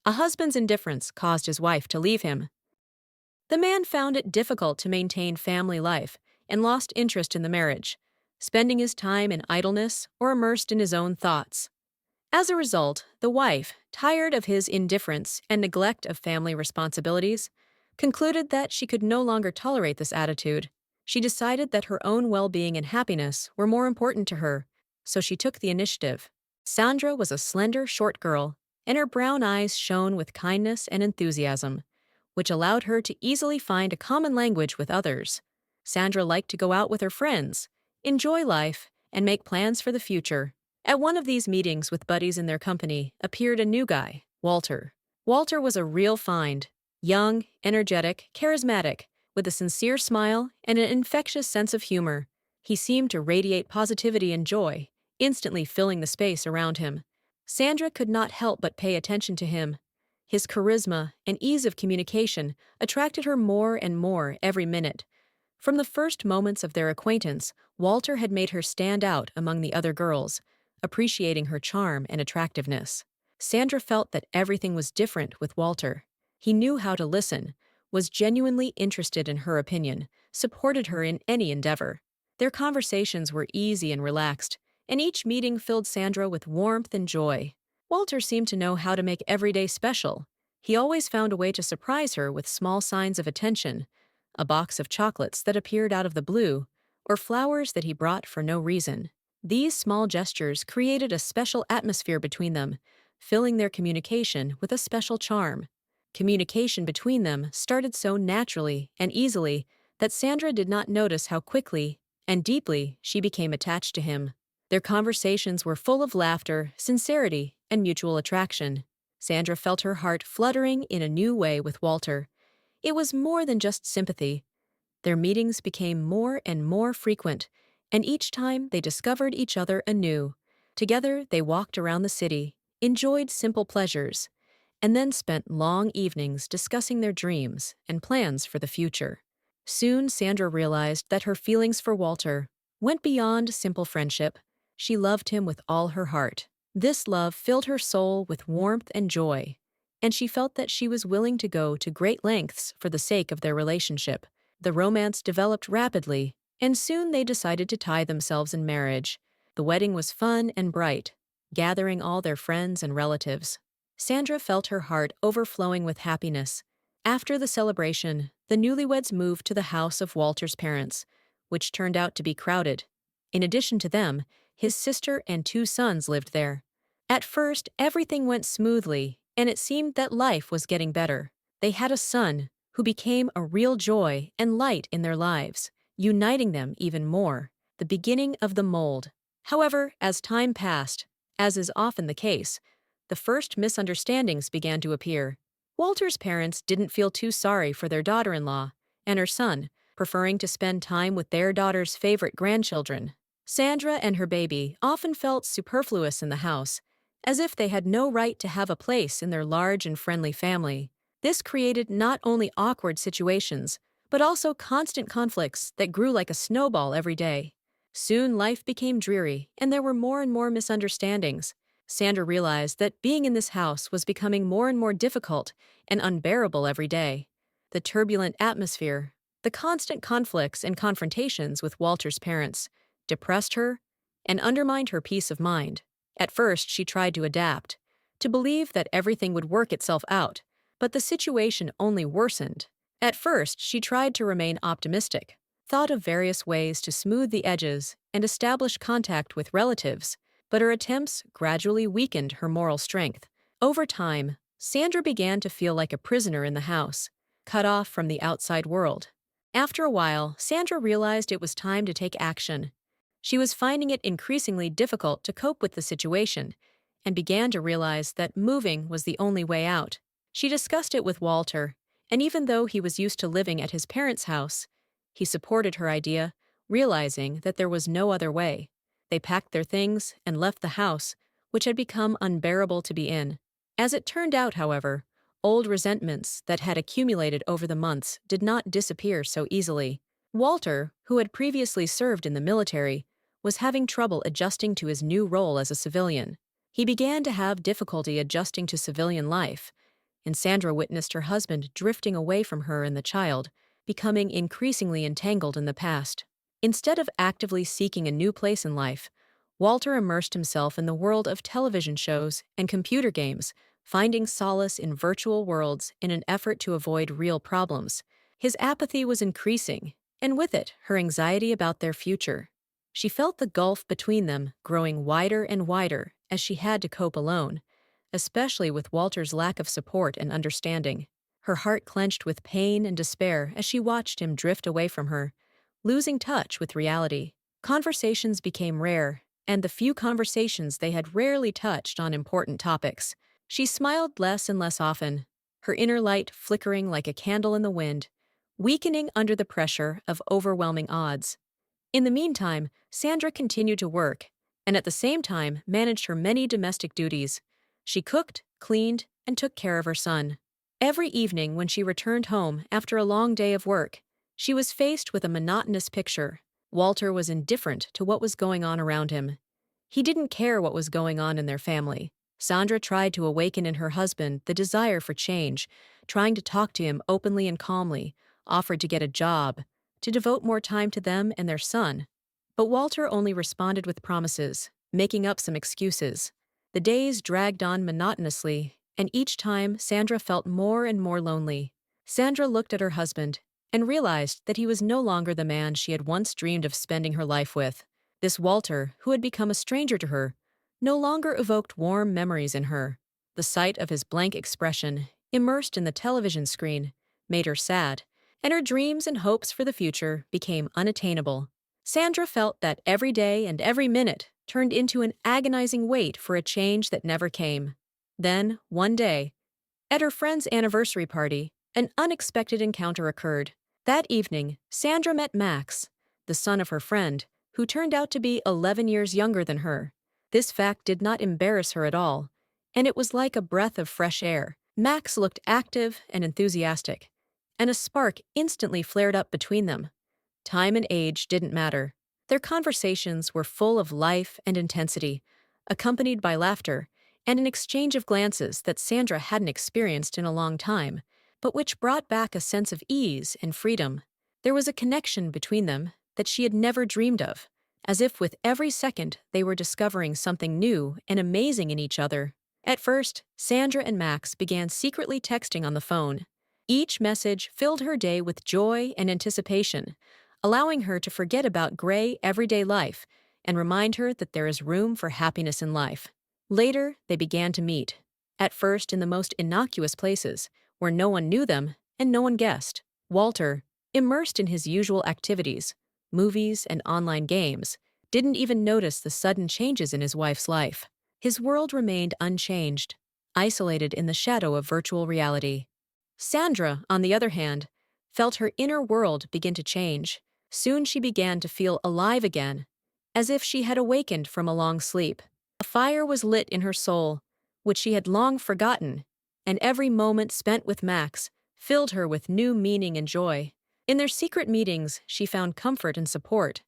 A husband's indifference caused his wife to leave him. The man found it difficult to maintain family life and lost interest in the marriage, spending his time in idleness or immersed in his own thoughts. As a result, the wife, tired of his indifference and neglect of family responsibilities, concluded that she could no longer tolerate this attitude. She decided that her own well-being and happiness were more important to her, so she took the initiative. Sandra was a slender, short girl, and her brown eyes shone with kindness and enthusiasm, which allowed her to easily find a common language with others. Sandra liked to go out with her friends, enjoy life, and make plans for the future. At one of these meetings with buddies in their company appeared a new guy, Walter. Walter was a real find, young, energetic, charismatic, with a sincere smile and an infectious sense of humor. He seemed to radiate positivity and joy, instantly filling the space around him. Sandra could not help but pay attention to him. His charisma and ease of communication attracted her more and more every minute. From the first moments of their acquaintance, Walter had made her stand out among the other girls, appreciating her charm and attractiveness. Sandra felt that everything was different with Walter. He knew how to listen, was genuinely interested in her opinion, supported her in any endeavor. Their conversations were easy and relaxed, and each meeting filled Sandra with warmth and joy. Walter seemed to know how to make every day special. He always found a way to surprise her with small signs of attention, a box of chocolates that appeared out of the blue, or flowers that he brought for no reason. These small gestures created a special atmosphere between them, filling their communication with a special charm. Communication between them started so naturally and easily that Sandra did not notice how quickly and deeply she became attached to him. Their conversations were full of laughter, sincerity, and mutual attraction. Sandra felt her heart fluttering in a new way with Walter. It was more than just sympathy. Their meetings became more and more frequent, and each time they discovered each other anew. Together they walked around the city, enjoyed simple pleasures, and then spent long evenings discussing their dreams and plans for the future. Soon Sandra realized that her feelings for Walter went beyond simple friendship. She loved him with all her heart. This love filled her soul with warmth and joy, and she felt that she was willing to go to great lengths for the sake of their relationship. The romance developed rapidly, and soon they decided to tie themselves in marriage. The wedding was fun and bright, gathering all their friends and relatives. Sandra felt her heart overflowing with happiness. After the celebration, the newlyweds moved to the house of Walter's parents, which turned out to be crowded. In addition to them, his sister and 2 sons lived there. At first, everything went smoothly, and it seemed that life was getting better. They had a son who became a real joy and light in their lives, uniting them even more, the beginning of the mold. However, as time passed, as is often the case, the first misunderstandings began to appear. Walter's parents didn't feel too sorry for their daughter-in-law and her son, preferring to spend time with their daughter's favorite grandchildren. Sandra and her baby often felt superfluous in the house, as if they had no right to have a place in their large and friendly family. This created not only awkward situations, but also constant conflicts that grew like a snowball every day. Soon life became dreary, and there were more and more misunderstandings. Sandra realized that being in this house was becoming more and more difficult and unbearable every day. The turbulent atmosphere, the constant conflicts and confrontations with Walter's parents, depressed her and undermined her peace of mind. At first, she tried to adapt, to believe that everything would work itself out, but the situation only worsened. At first, she tried to remain optimistic, thought of various ways to smooth the edges and establish contact with relatives, but her attempts gradually weakened her moral strength. Over time, Sandra began to feel like a prisoner in the house, cut off from the outside world. After a while, Sandra realized it was time to take action. She was finding it increasingly difficult to cope with the situation and began to realize that moving was the only way out. She discussed it with Walter, and even though he was used to living at his parents' house, he supported her idea, realizing that there was no other way. They packed their things and left the house, which had become unbearable to be in. As it turned out, however, old resentments that had accumulated over the months did not disappear so easily. Walter, who had previously served in the military, was having trouble adjusting to his new role as a civilian. He began to have difficulty adjusting to civilian life, and Sandra witnessed her husband drifting away from her and the child, becoming increasingly entangled in the past. Instead of actively seeking a new place in life, Walter immersed himself in the world of television shows and computer games, finding solace in virtual worlds in an effort to avoid real problems. His apathy was increasing, and with it, her anxiety about their future. She felt the gulf between them growing wider and wider as she had to cope alone, especially with Walter's lack of support and understanding. Her heart clenched with pain and despair as she watched him drift away from her, losing touch with reality. Conversations became rare, and the few conversations they had rarely touched on important topics. She smiled less and less often, her inner light flickering like a candle in the wind, weakening under the pressure of overwhelming odds. In the meantime, Sandra continued to work, and at the same time managed her many domestic duties. She cooked, cleaned, and took care of her son. Every evening when she returned home after a long day of work, she was faced with a monotonous picture. Walter was indifferent to what was going on around him. He didn't care what was going on in their family. Sandra tried to awaken in her husband the desire for change, trying to talk to him openly and calmly, offered to get a job, to devote more time to them and their son. But Walter only responded with promises, making up some excuses. The days dragged on monotonously, and each time Sandra felt more and more lonely. Sandra looked at her husband and realized that he was no longer the man she had once dreamed of spending her life with. This Walter, who had become a stranger to her, no longer evoked warm memories in her. The sight of his blank expression, immersed in the television screen, made her sad, and her dreams and hopes for the future became unattainable. Sandra felt that every day and every minute turned into an agonizing wait for a change that never came. Then, one day, at her friend's anniversary party, an unexpected encounter occurred. That evening, Sandra met Max, the son of her friend, who turned out to be 11 years younger than her. This fact did not embarrass her at all, and it was like a breath of fresh air. Max looked active and enthusiastic, and a spark instantly flared up between them. Time and age didn't matter. Their conversations were full of life and intensity, accompanied by laughter and an exchange of glances that Sandra hadn't experienced in a long time, but which brought back a sense of ease and freedom. There was a connection between them that she had never dreamed of, as if with every second they were discovering something new and amazing in each other. At first, Sandra and Max began secretly texting on the phone. Each message filled her day with joy and anticipation, allowing her to forget about gray, everyday life and remind her that there is room for happiness in life. Later, they began to meet, at first in the most innocuous places, where no one knew them and no one guessed. Walter, immersed in his usual activities, movies and online games, didn't even notice the sudden changes in his wife's life. His world remained unchanged, isolated in the shadow of virtual reality. Sandra, on the other hand, felt her inner world begin to change. Soon she began to feel alive again, as if she had awakened from a long sleep. A fire was lit in her soul, which she had long forgotten, and every moment spent with Max filled her with new meaning and joy. In their secret meetings, she found comfort and support,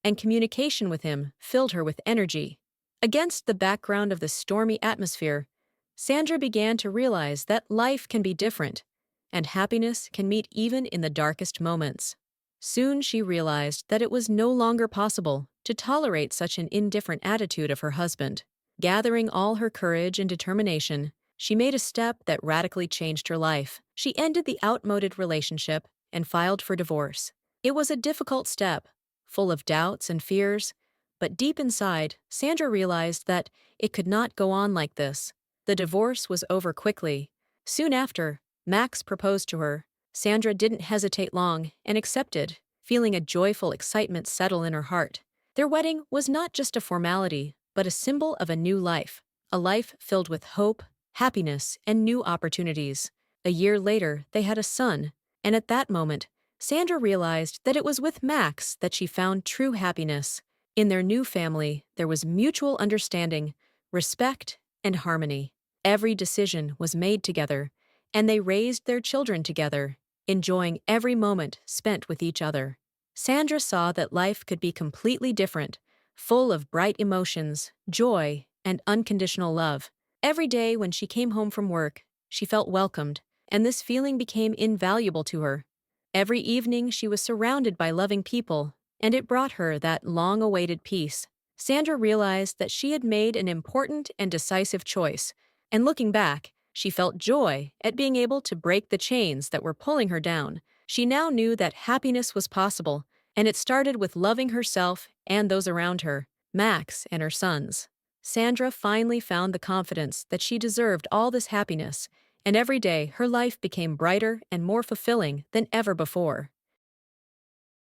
and communication with him filled her with energy. Against the background of the stormy atmosphere, Sandra began to realize that life can be different, and happiness can meet even in the darkest moments. Soon she realized that it was no longer possible to tolerate such an indifferent attitude of her husband. Gathering all her courage and determination, she made a step that radically changed her life. She ended the outmoded relationship and filed for divorce. It was a difficult step, full of doubts and fears, but deep inside, Sandra realized that it could not go on like this. The divorce was over quickly. Soon after, Max proposed to her. Sandra didn't hesitate long and accepted, feeling a joyful excitement settle in her heart. Their wedding was not just a formality, but a symbol of a new life, a life filled with hope, happiness, and new opportunities. A year later, they had a son, and at that moment, Sandra realized that it was with Max that she found true happiness. In their new family, there was mutual understanding, respect, and harmony. Every decision was made together, and they raised their children together, enjoying every moment spent with each other. Sandra saw that life could be completely different, full of bright emotions, joy, and unconditional love. Every day when she came home from work, She felt welcomed, and this feeling became invaluable to her. Every evening she was surrounded by loving people, and it brought her that long-awaited peace. Sandra realized that she had made an important and decisive choice, and looking back, she felt joy at being able to break the chains that were pulling her down. She now knew that happiness was possible, and it started with loving herself and those around her, Max and her sons. Sandra finally found the confidence that she deserved all this happiness, and every day her life became brighter and more fulfilling than ever before.